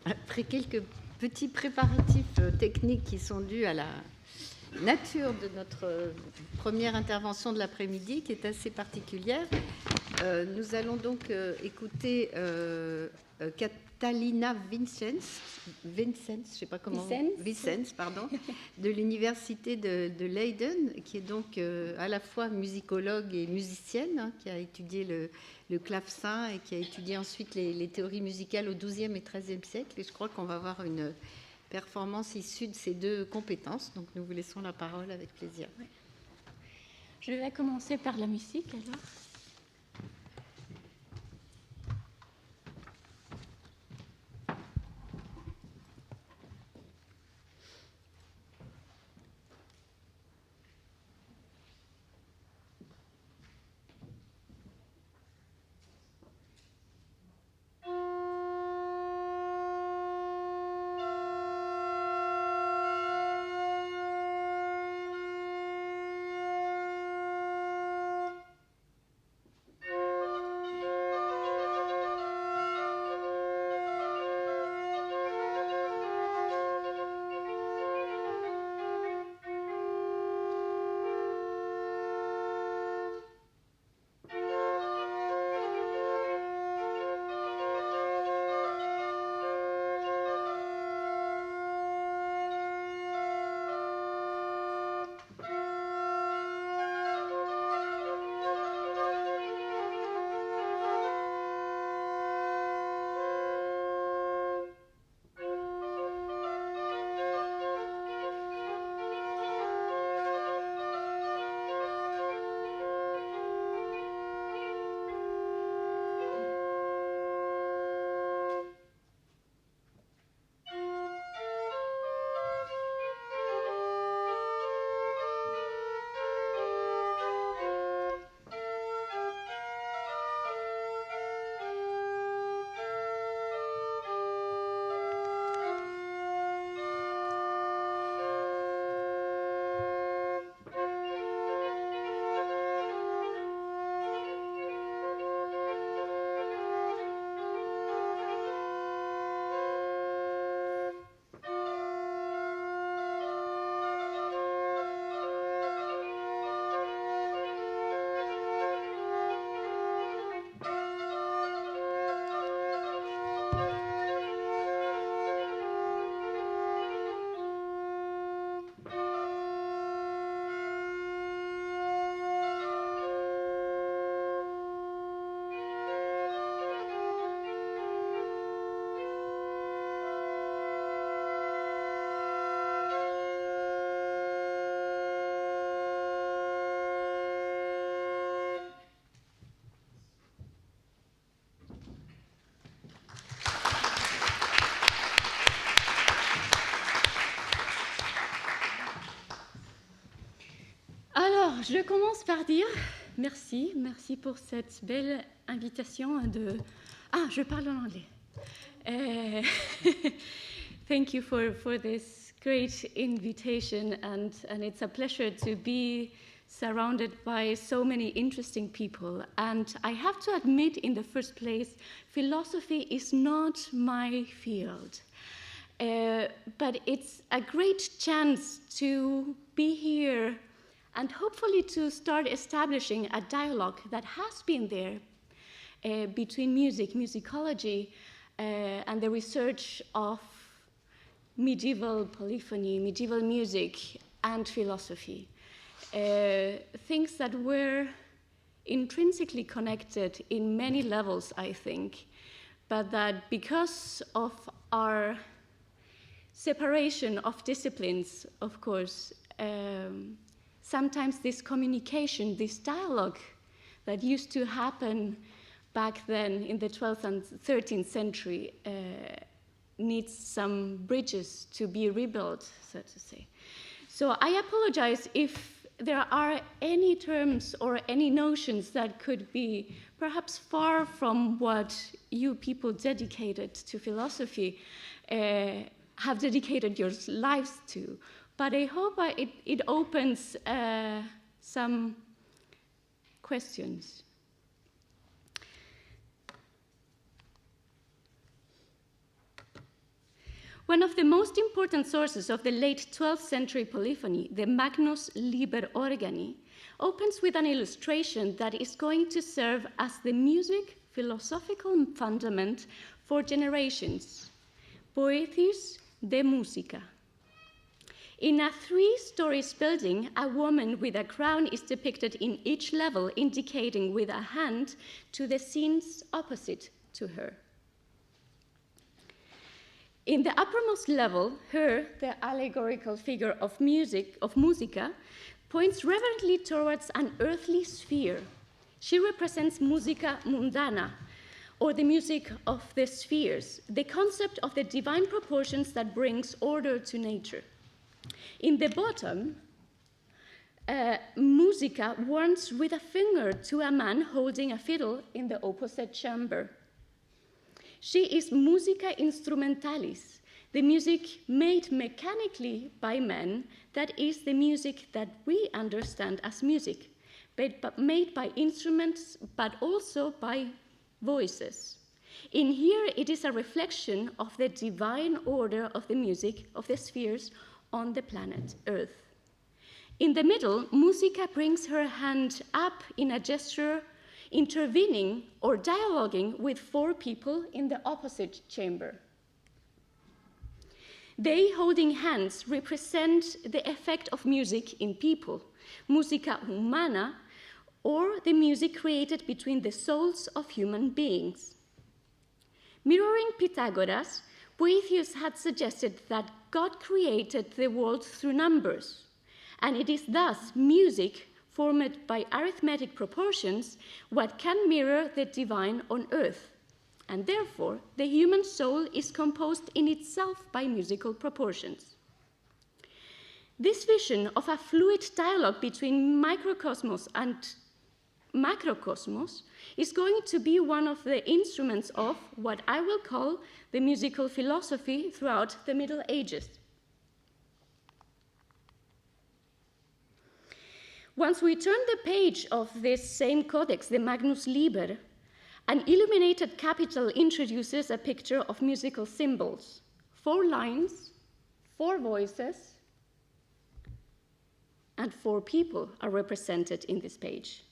Après quelques petits préparatifs techniques qui sont dus à la nature de notre première intervention de l'après-midi, qui est assez particulière, nous allons donc écouter Catalina Vicens, je ne sais pas comment... Vicens, pardon, de l'Université de Leiden, qui est donc à la fois musicologue et musicienne, hein, qui a étudié le clavecin et qui a étudié ensuite les théories musicales au XIIe et XIIIe siècle. Et je crois qu'on va avoir une performance issue de ces deux compétences. Donc nous vous laissons la parole avec plaisir. Oui. Je vais commencer par la musique alors. Je commence par dire merci pour cette belle invitation de... Ah, je parle en anglais. Thank you for this great invitation, and it's a pleasure to be surrounded by so many interesting people. And I have to admit, in the first place, philosophy is not my field. But it's a great chance to be here and hopefully to start establishing a dialogue that has been there between music, musicology, and the research of medieval polyphony, medieval music, and philosophy. Things that were intrinsically connected in many levels, I think, but that because of our separation of disciplines, of course, sometimes this communication, this dialogue that used to happen back then in the 12th and 13th century needs some bridges to be rebuilt, so to say. So I apologize if there are any terms or any notions that could be perhaps far from what you people dedicated to philosophy have dedicated your lives to. But I hope it opens some questions. One of the most important sources of the late 12th century polyphony, the Magnus Liber Organi, opens with an illustration that is going to serve as the music philosophical fundament for generations, Poetis de Musica. In a 3-story building, a woman with a crown is depicted in each level, indicating with a hand to the scenes opposite to her. In the uppermost level, her, the allegorical figure of Musica, points reverently towards an earthly sphere. She represents Musica mundana, or the music of the spheres, the concept of the divine proportions that brings order to nature. In the bottom, Musica warns with a finger to a man holding a fiddle in the opposite chamber. She is Musica Instrumentalis, the music made mechanically by men, that is the music that we understand as music, but made by instruments, but also by voices. In here, it is a reflection of the divine order of the music of the spheres on the planet Earth. In the middle, Musica brings her hand up in a gesture, intervening or dialoguing with 4 people in the opposite chamber. They, holding hands, represent the effect of music in people, Musica Humana, or the music created between the souls of human beings. Mirroring Pythagoras, Boethius had suggested that God created the world through numbers, and it is thus music formed by arithmetic proportions, what can mirror the divine on earth. And therefore, the human soul is composed in itself by musical proportions. This vision of a fluid dialogue between microcosmos and macrocosmos is going to be one of the instruments of what I will call the musical philosophy throughout the Middle Ages. Once we turn the page of this same codex, the Magnus Liber, an illuminated capital introduces a picture of musical symbols. 4 lines, 4 voices, and 4 people are represented in this page.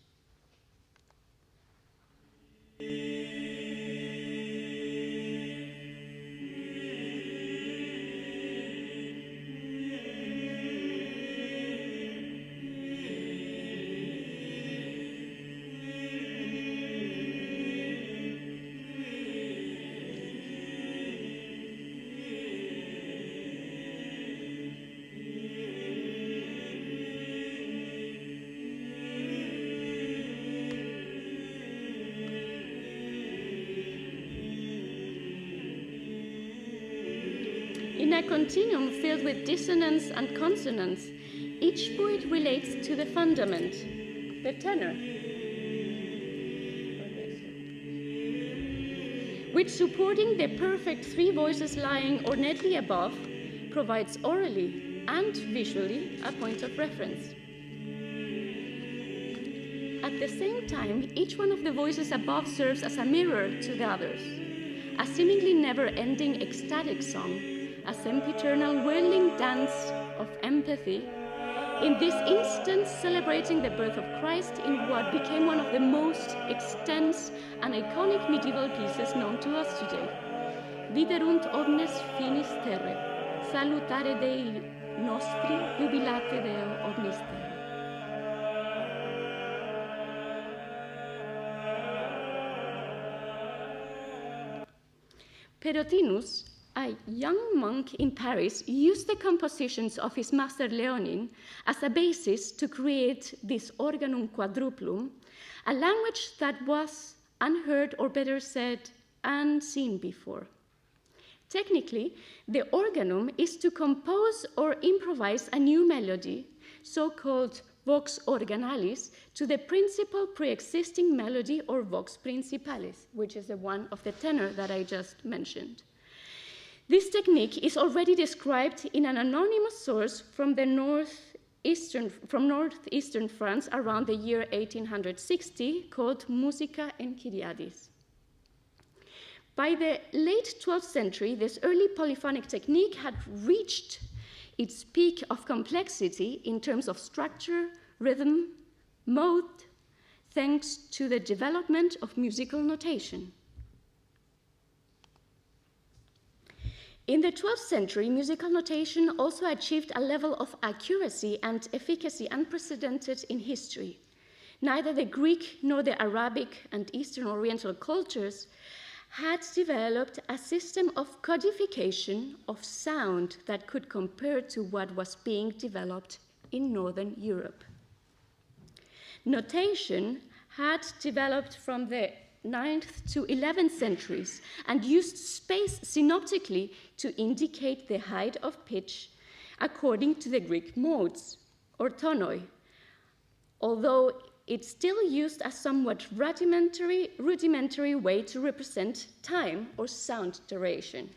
In a continuum filled with dissonance and consonance, each poet relates to the fundament, the tenor, which, supporting the perfect 3 voices lying ornately above, provides orally and visually a point of reference. At the same time, each one of the voices above serves as a mirror to the others, a seemingly never-ending ecstatic song, a sempiternal whirling dance of empathy, in this instance celebrating the birth of Christ in what became one of the most extensive and iconic medieval pieces known to us today. Viderunt omnes finis terrae, salutare Dei nostri, jubilate Deo omnis terrae. Perotinus, a young monk in Paris, used the compositions of his master Leonin as a basis to create this organum quadruplum, a language that was unheard, or better said, unseen before. Technically, the organum is to compose or improvise a new melody, so-called vox originalis, to the principal pre-existing melody, or vox principalis, which is the one of the tenor that I just mentioned. This technique is already described in an anonymous source from northeastern France around the year 1860, called Musica Enchiriadis. By the late 12th century, this early polyphonic technique had reached its peak of complexity in terms of structure, rhythm, mode, thanks to the development of musical notation. In the 12th century, musical notation also achieved a level of accuracy and efficacy unprecedented in history. Neither the Greek nor the Arabic and Eastern Oriental cultures had developed a system of codification of sound that could compare to what was being developed in Northern Europe. Notation had developed from the 9th to 11th centuries and used space synoptically to indicate the height of pitch according to the Greek modes, or tonoi, although it still used a somewhat rudimentary way to represent time or sound duration.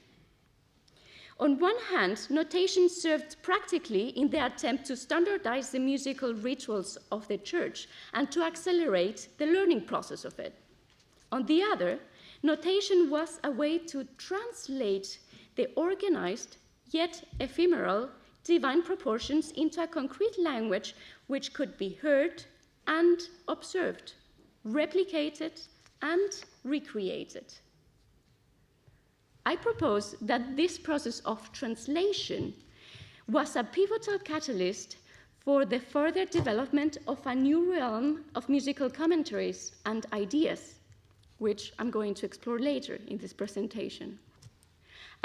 On one hand, notation served practically in the attempt to standardize the musical rituals of the church and to accelerate the learning process of it. On the other, notation was a way to translate the organized yet ephemeral divine proportions into a concrete language which could be heard and observed, replicated and recreated. I propose that this process of translation was a pivotal catalyst for the further development of a new realm of musical commentaries and ideas, which I'm going to explore later in this presentation.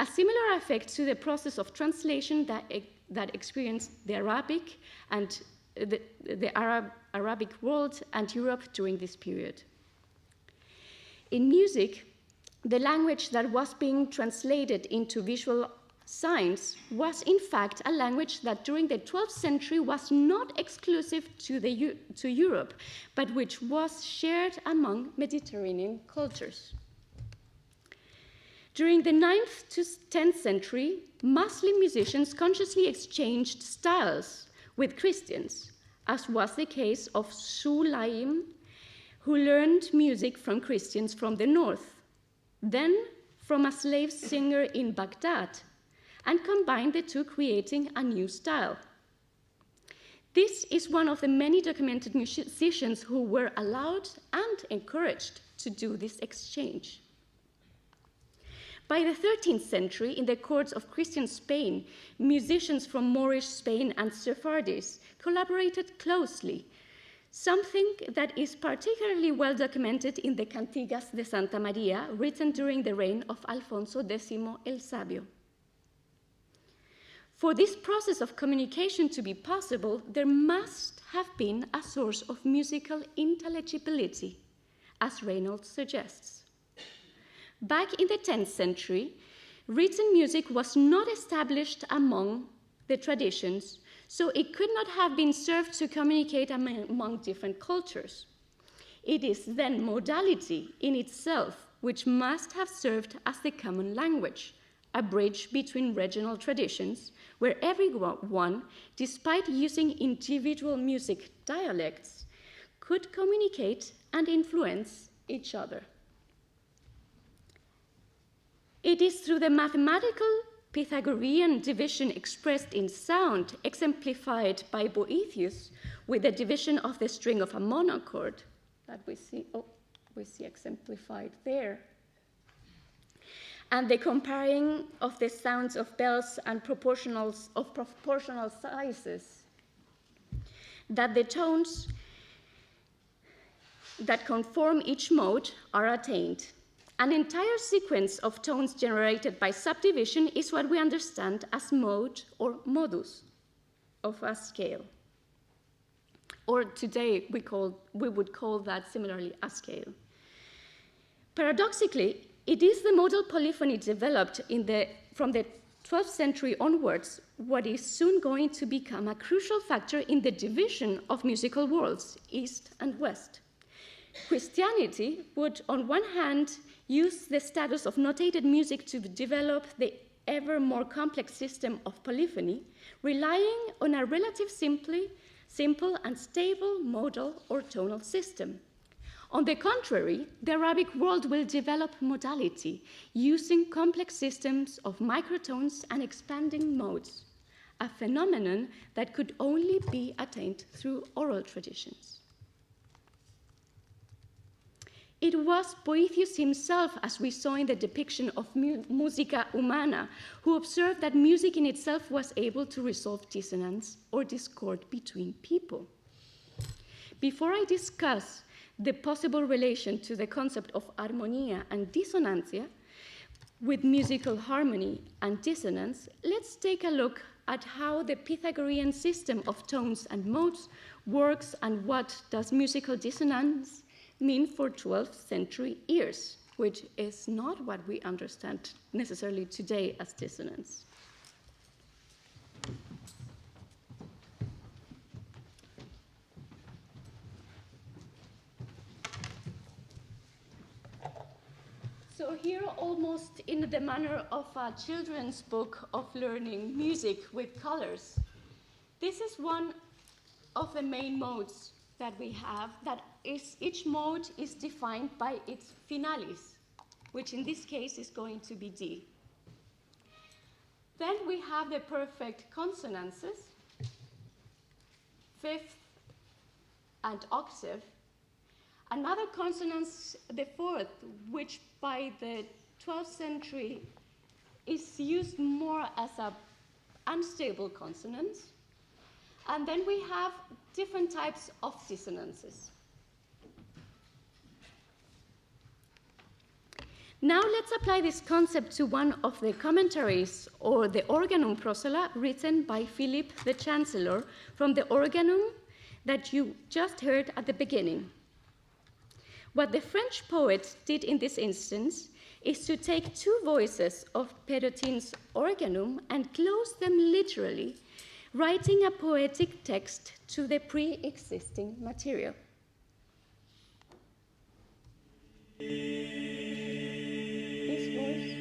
A similar effect to the process of translation that experienced the Arabic and the Arabic world and Europe during this period. In music, the language that was being translated into visual signs was in fact a language that during the 12th century was not exclusive to Europe, but which was shared among Mediterranean cultures. During the 9th to 10th century, Muslim musicians consciously exchanged styles with Christians, as was the case of Sulaim, who learned music from Christians from the north, then from a slave singer in Baghdad, and combined the two, creating a new style. This is one of the many documented musicians who were allowed and encouraged to do this exchange. By the 13th century, in the courts of Christian Spain, musicians from Moorish Spain and Sephardis collaborated closely, something that is particularly well documented in the Cantigas de Santa Maria, written during the reign of Alfonso X el Sabio. For this process of communication to be possible, there must have been a source of musical intelligibility, as Reynolds suggests. Back in the 10th century, written music was not established among the traditions, so it could not have been served to communicate among different cultures. It is then modality in itself which must have served as the common language, a bridge between regional traditions, where everyone, despite using individual music dialects, could communicate and influence each other. It is through the mathematical Pythagorean division expressed in sound, exemplified by Boethius with the division of the string of a monochord that we see exemplified there, and the comparing of the sounds of bells and proportional sizes, that the tones that conform each mode are attained. An entire sequence of tones generated by subdivision is what we understand as mode or modus of a scale. Or today we would call that similarly a scale. Paradoxically, it is the modal polyphony developed from the 12th century onwards what is soon going to become a crucial factor in the division of musical worlds, East and West. Christianity would, on one hand, use the status of notated music to develop the ever more complex system of polyphony, relying on a relatively simple and stable modal or tonal system. On the contrary, the Arabic world will develop modality, using complex systems of microtones and expanding modes, a phenomenon that could only be attained through oral traditions. It was Boethius himself, as we saw in the depiction of Musica, Humana, who observed that music in itself was able to resolve dissonance or discord between people. Before I discuss the possible relation to the concept of armonia and dissonancia with musical harmony and dissonance, let's take a look at how the Pythagorean system of tones and modes works and what does musical dissonance mean for 12th century ears, which is not what we understand necessarily today as dissonance. So here, almost in the manner of a children's book of learning music with colors, this is one of the main modes that we have, that is, each mode is defined by its finalis, which in this case is going to be D. Then we have the perfect consonances, fifth and octave. Another consonance, the fourth, which by the 12th century is used more as an unstable consonant. And then we have different types of dissonances. Now let's apply this concept to one of the commentaries, or the Organum Prosola, written by Philip the Chancellor from the Organum that you just heard at the beginning. What the French poet did in this instance is to take two voices of Pérotin's Organum and close them literally, writing a poetic text to the pre-existing material. This voice.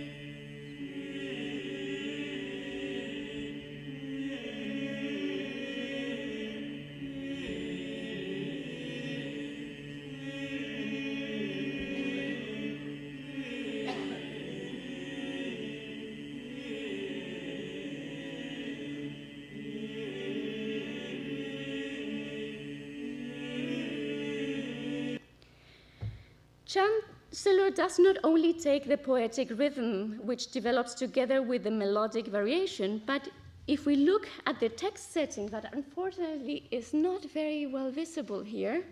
Chancellor does not only take the poetic rhythm, which develops together with the melodic variation, but if we look at the text setting that unfortunately is not very well visible here,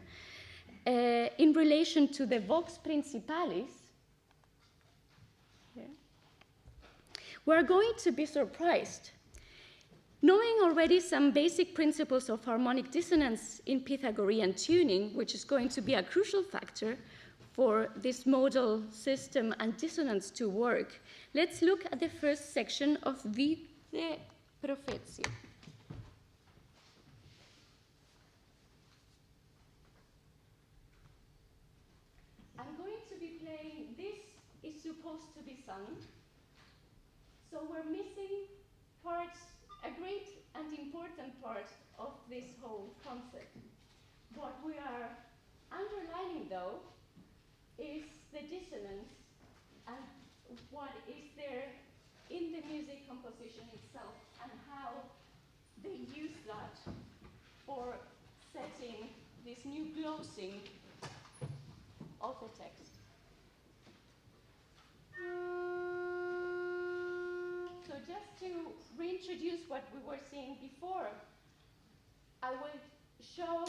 in relation to the vox principalis, we're going to be surprised. Knowing already some basic principles of harmonic dissonance in Pythagorean tuning, which is going to be a crucial factor for this modal system and dissonance to work, let's look at the first section of the Professio. I'm going to be playing, this is supposed to be sung, so we're missing parts, a great and important part of this whole concept. What we are underlining, though, is the dissonance and what is there in the music composition itself and how they use that for setting this new glosing of the text. So just to reintroduce what we were seeing before, I will show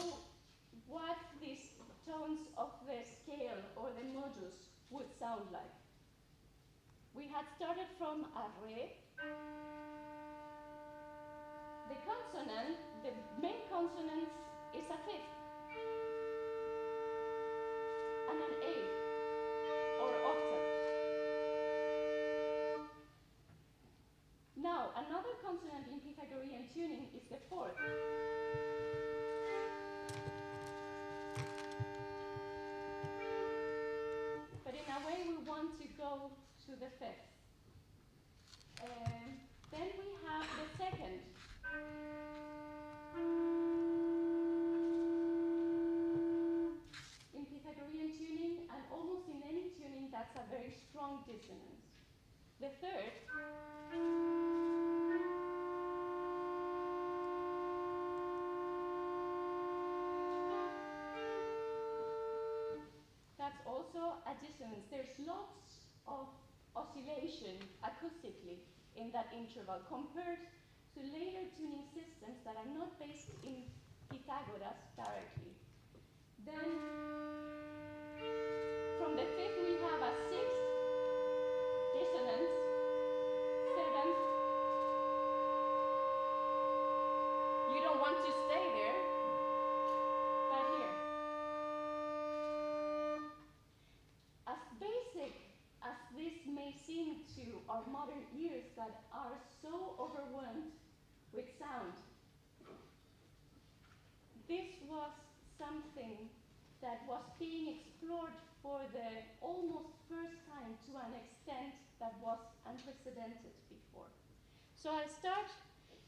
what these tones of the scale or the modus would sound like. We had started from a re. The consonant, the main consonant is a fifth and an eighth or octave. Now, another consonant in Pythagorean tuning is the fourth. But in a way, we want to go to the fifth. Then we have the second. In Pythagorean tuning, very strong dissonance. The third that's also a dissonance. There's lots of oscillation acoustically in that interval compared to later tuning systems that are not based in Pythagoras directly. Then from the fifth we have a sixth dissonance, seventh. You don't want to stay there, but here. As basic as this may seem to our modern ears that are so overwhelmed with sound, this was something that was being explored for the almost first time to an extent that was unprecedented before. So I'll start,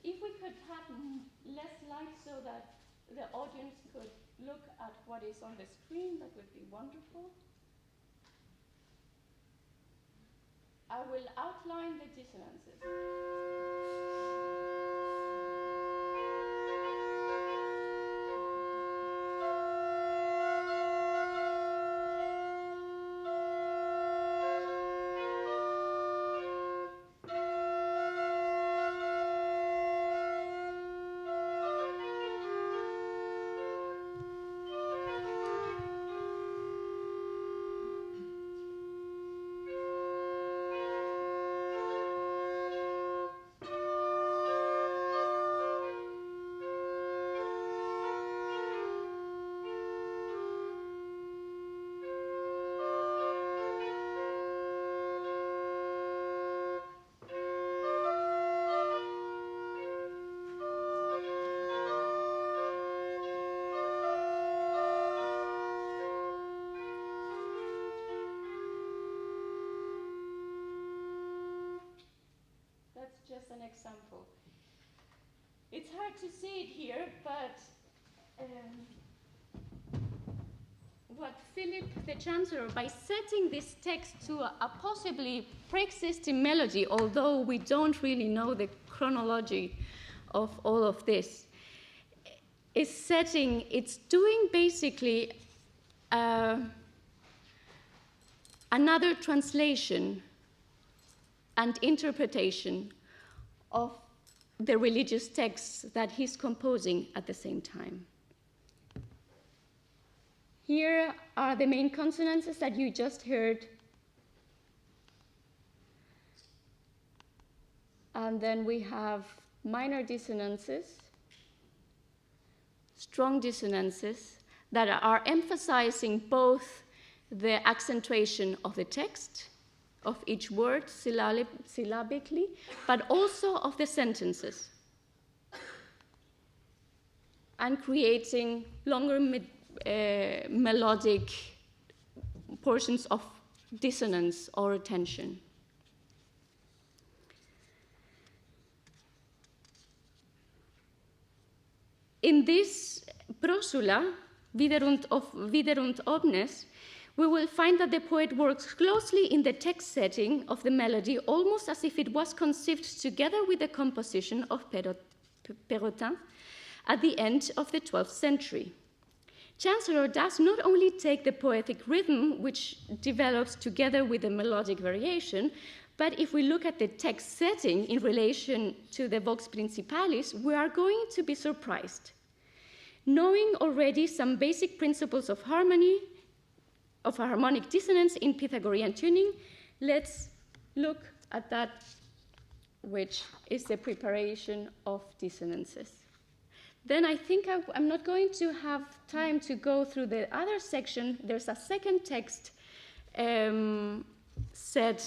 if we could have less light so that the audience could look at what is on the screen, that would be wonderful. I will outline the dissonances. Just an example. It's hard to see it here, but what Philip the Chancellor, by setting this text to a possibly pre-existing melody, although we don't really know the chronology of all of this, is setting, it's doing basically another translation and interpretation of the religious texts that he's composing at the same time. Here are the main consonances that you just heard. And then we have minor dissonances, strong dissonances that are emphasizing both the accentuation of the text, of each word syllabically, but also of the sentences, and creating longer melodic portions of dissonance or tension. In this prosula, Viderunt omnes, we will find that the poet works closely in the text setting of the melody, almost as if it was conceived together with the composition of Perrotin at the end of the 12th century. Chancellor does not only take the poetic rhythm, which develops together with the melodic variation, but if we look at the text setting in relation to the Vox Principalis, we are going to be surprised. Knowing already some basic principles of harmony, of harmonic dissonance in Pythagorean tuning, let's look at that, which is the preparation of dissonances. Then I think I'm not going to have time to go through the other section. There's a second text said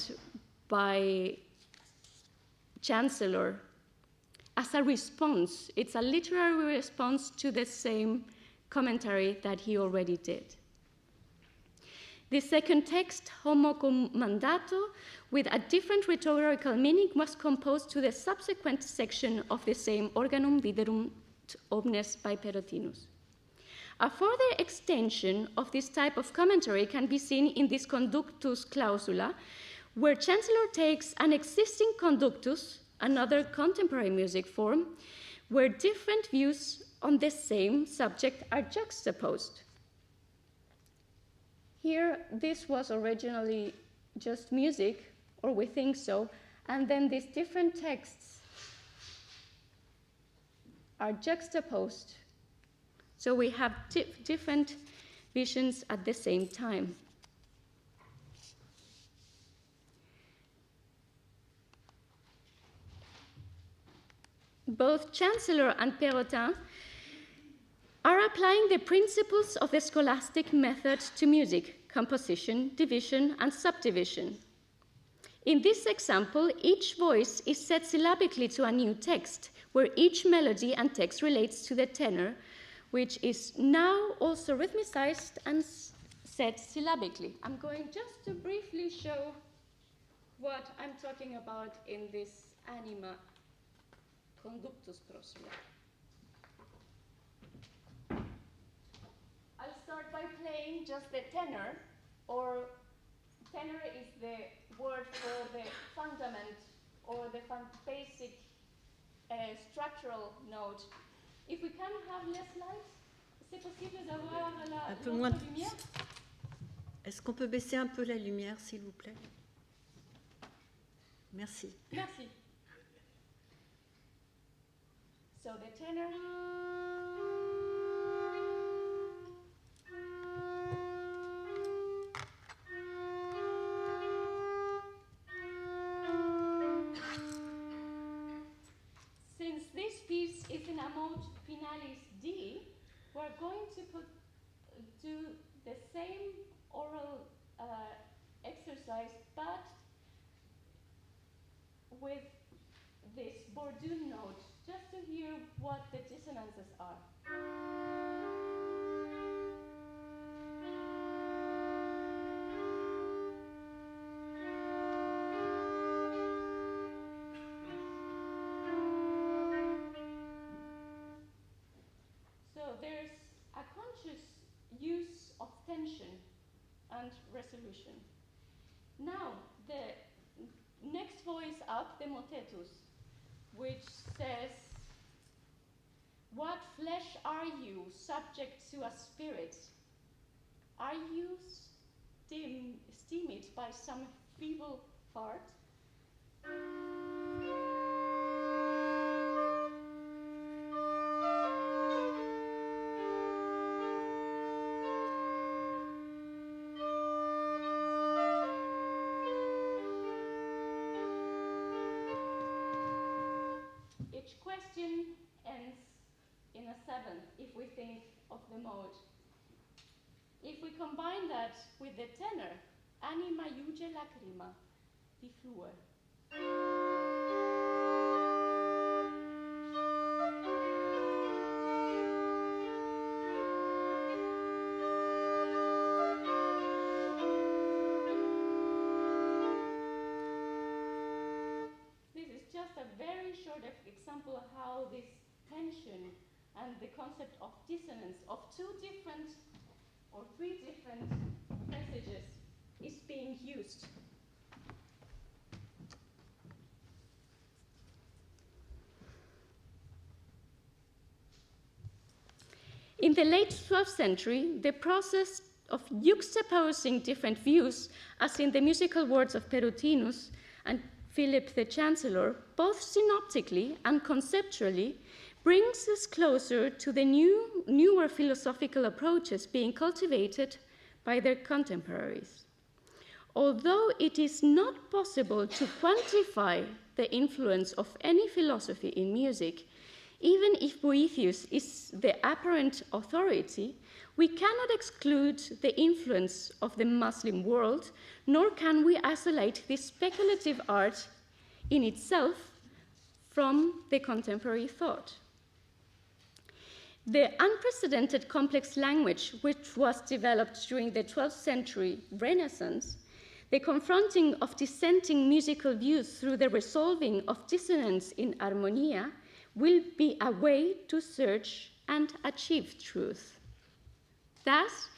by Chancellor as a response. It's a literary response to the same commentary that he already did. The second text, Homo cum mandato, with a different rhetorical meaning, was composed to the subsequent section of the same Organum Viderunt omnes by Perotinus. A further extension of this type of commentary can be seen in this conductus clausula, where Chancellor takes an existing conductus, another contemporary music form, where different views on the same subject are juxtaposed. Here, this was originally just music, or we think so, and then these different texts are juxtaposed. So we have different visions at the same time. Both Chancellor and Perrotin are applying the principles of the scholastic method to music, composition, division, and subdivision. In this example, each voice is set syllabically to a new text, where each melody and text relates to the tenor, which is now also rhythmicized and set syllabically. I'm going just to briefly show what I'm talking about in this anima conductus prosula. I'll start by playing just the tenor, or tenor is the word for the fundament or the basic structural note. If we can have less light, c'est possible d'avoir un peu moins de lumière? Est-ce qu'on peut baisser un peu la lumière, s'il vous plaît? Merci. Merci. So the tenor. Since this piece is in a mode finalis D, we're going to do the same oral exercise, but with this Bourdon note, just to hear what the dissonances are. So there's a conscious use of tension and resolution. Now, the next voice up, the motetus, which says, "What flesh are you, subject to a spirit? Are you stymied by some feeble heart?" Each question ends in a seventh if we think of the mode. If we combine that with the tenor, anima iuge lacrima, di flue. This is just a very short example of how this tension and the concept of dissonance of two different or three different messages is being used. In the late 12th century, the process of juxtaposing different views, as in the musical words of Perutinus and Philip the Chancellor, both synoptically and conceptually, brings us closer to the newer philosophical approaches being cultivated by their contemporaries. Although it is not possible to quantify the influence of any philosophy in music, even if Boethius is the apparent authority, we cannot exclude the influence of the Muslim world, nor can we isolate this speculative art in itself from the contemporary thought. The unprecedented complex language which was developed during the 12th century Renaissance, the confronting of dissenting musical views through the resolving of dissonance in armonia, will be a way to search and achieve truth. Thus,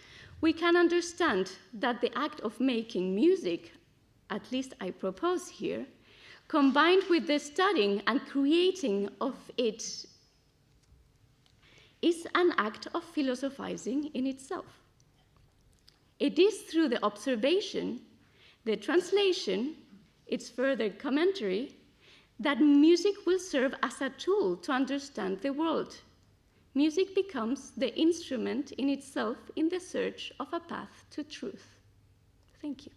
we can understand that the act of making music, at least I propose here, combined with the studying and creating of it, is an act of philosophizing in itself. It is through the observation, the translation, its further commentary, that music will serve as a tool to understand the world. Music becomes the instrument in itself in the search of a path to truth. Thank you.